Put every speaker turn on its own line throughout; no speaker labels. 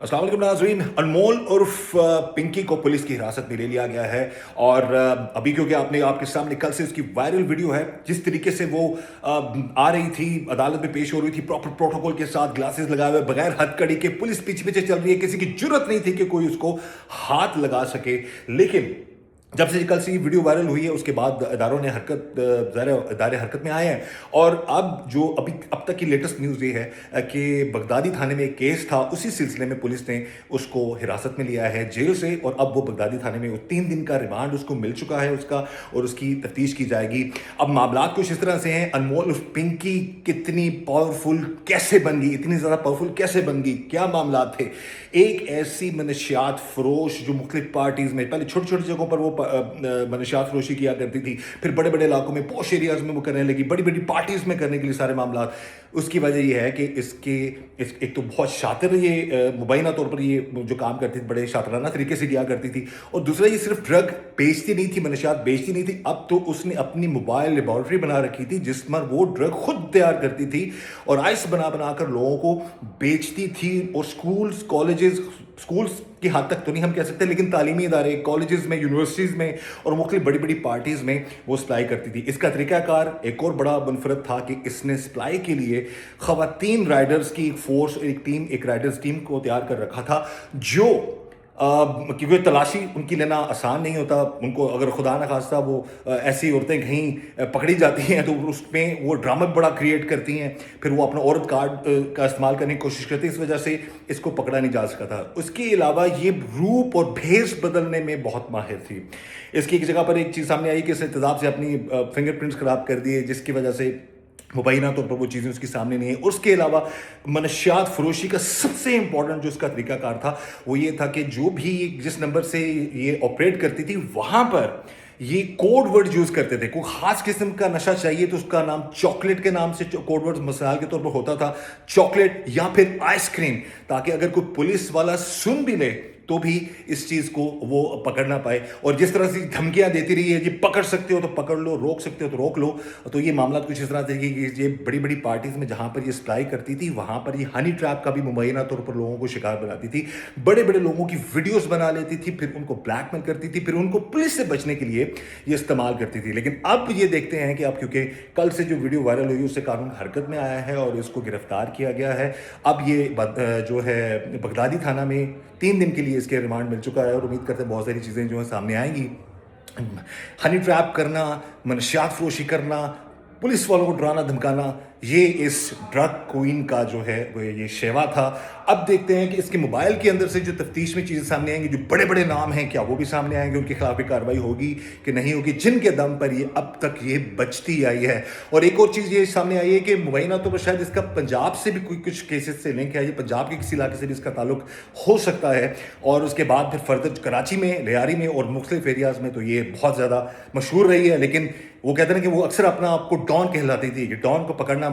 अस्सलाम वालेकुम नाज़रीन। अनमोल उर्फ पिंकी को पुलिस की हिरासत में ले लिया गया है और अभी क्योंकि आपके सामने कल से उसकी वायरल वीडियो है, जिस तरीके से वो आ रही थी, अदालत में पेश हो रही थी प्रॉपर प्रोटोकॉल के साथ, ग्लासेस लगाए हुए, बगैर हथकड़ी के, पुलिस पीछे पीछे चल रही है, किसी की जुर्रत नहीं थी कि कोई उसको हाथ लगा सके। लेकिन जब से कल से ये वीडियो वायरल हुई है उसके बाद इदारे हरकत में आए हैं और अब तक की लेटेस्ट न्यूज़ ये है कि बगदादी थाने में एक केस था, उसी सिलसिले में पुलिस ने उसको हिरासत में लिया है जेल से और अब वो बगदादी थाने में 3 दिन का रिमांड उसको मिल चुका है उसका, और उसकी तफ्तीश की जाएगी। अब मामलात कुछ इस तरह से हैं, अनमोल पिंकी कितनी पावरफुल कैसे बन गई, इतनी ज़्यादा पावरफुल कैसे बन गई, क्या मामलात थे। एक ऐसी मनशियात फरोश जो मुख्तलिफ पार्टीज़ में पहले छोटी छोटी जगहों पर वो मनशियात फरोशी किया करती थी, फिर बड़े बड़े इलाकों में पॉश एरियाज में वो करने लगी, बड़ी बड़ी पार्टीज़ में करने के लिए सारे मामलात। उसकी वजह ये है कि एक तो बहुत शातिर ये मुबैना तौर पर ये जो काम करती थी बड़े शातिराना तरीके से किया करती थी, और दूसरा ये सिर्फ ड्रग बेचती नहीं थी, मनशियात बेचती नहीं थी, अब तो उसने अपनी मोबाइल लेबॉर्ट्री बना रखी थी जिस पर वो ड्रग खुद तैयार करती थी और आइस बना बना कर लोगों को बेचती थी। और स्कूल्स की हद तक तो नहीं हम कह सकते, लेकिन तालीमी इदारे, कॉलेजेस में, यूनिवर्सिटीज़ में और मुख्तलिफ बड़ी बड़ी पार्टीज़ में वो सप्लाई करती थी। इसका तरीक़ाकार एक और बड़ा मुनफरद था कि इसने सप्लाई के लिए ख़वातीन राइडर्स की एक फोर्स, एक राइडर्स टीम को तैयार कर रखा था, जो क्योंकि तलाशी उनकी लेना आसान नहीं होता, उनको अगर खुदा न खास्ता वो ऐसी औरतें कहीं पकड़ी जाती हैं तो उसमें वो ड्रामा बड़ा क्रिएट करती हैं, फिर वो अपना औरत कार्ड का इस्तेमाल करने की कोशिश करती है, इस वजह से इसको पकड़ा नहीं जा सका था। उसके अलावा ये रूप और भेष बदलने में बहुत माहिर थी। इसकी एक जगह पर एक चीज़ सामने आई कि इसने तेज़ाब से अपनी फिंगरप्रिंट्स ख़राब कर दिए, जिसकी वजह से मुबैना तौर पर वो चीज़ें उसके सामने नहीं है। उसके अलावा मनशियात फरोशी का सबसे इंपॉर्टेंट जो उसका तरीकाकार था वो ये था कि जिस नंबर से ये ऑपरेट करती थी वहाँ पर ये कोड वर्ड यूज़ करते थे। कोई ख़ास किस्म का नशा चाहिए तो उसका नाम चॉकलेट के नाम से कोड वर्ड मिसाल के तौर पर होता था, चॉकलेट या फिर आइसक्रीम, ताकि अगर कोई पुलिस वाला सुन भी ले तो भी इस चीज़ को वो पकड़ ना पाए। और जिस तरह से धमकियां देती रही है, ये पकड़ सकते हो तो पकड़ लो, रोक सकते हो तो रोक लो। तो ये मामला कुछ इस तरह से कि ये बड़ी बड़ी पार्टीज़ में जहाँ पर ये सप्लाई करती थी वहाँ पर ये हनी ट्रैप का भी मुबैना तौर पर लोगों को शिकार बनाती थी, बड़े बड़े लोगों की वीडियोस बना लेती थी, फिर उनको ब्लैकमेल करती थी, फिर उनको पुलिस से बचने के लिए ये इस्तेमाल करती थी। लेकिन अब ये देखते हैं कि अब क्योंकि कल से जो वीडियो वायरल हुई उससे कानून हरकत में आया है और इसको गिरफ्तार किया गया है। अब ये जो है बगदादी थाना में 3 दिन के लिए इसके रिमांड मिल चुका है और उम्मीद करते हैं बहुत सारी चीज़ें जो है सामने आएंगी। हनी ट्रैप करना, मनशियात फरोशी करना, पुलिस वालों को डराना धमकाना, ये इस ड्रग क्वीन का जो है वो ये शेवा था। अब देखते हैं कि इसके मोबाइल के अंदर से जो तफ्तीश में चीज़ें सामने आएंगी, जो बड़े बड़े नाम हैं क्या वो भी सामने आएंगे, उनके खिलाफ भी कार्रवाई होगी कि नहीं होगी, जिनके दम पर ये अब तक ये बचती आई है। और एक और चीज़ ये सामने आई है कि मुबैना तो शायद इसका पंजाब से भी कुछ केसेस से लिंक है, ये पंजाब के किसी इलाके से भी इसका ताल्लुक हो सकता है। और उसके बाद फिर फर्दर कराची में, लियारी में और मुख्तलिफ एरियाज़ में तो ये बहुत ज़्यादा मशहूर रही है। लेकिन वो कहते हैं कि वो अक्सर अपना आपको डॉन कहलाती थी, कि डॉन को पकड़ना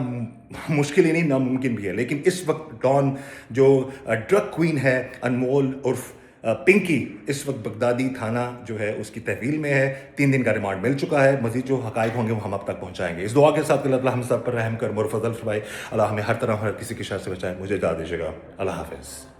मुश्किल ही नहीं नामुमकिन भी है। लेकिन इस वक्त डॉन जो ड्रग क्वीन है अनमोल उर्फ पिंकी, इस वक्त बगदादी थाना जो है उसकी तहवील में है। 3 दिन का रिमांड मिल चुका है। मजीद जो हकायक होंगे वो हम अब तक पहुंचाएंगे। इस दुआ के साथ अल्लाह हम सब पर रहम कर, मोर फजल फरमाए, अल्लाह हमें हर तरह हर किसी की शर से बचाए। मुझे इजाज़त दीजिएगा। अल्लाह हाफिज़।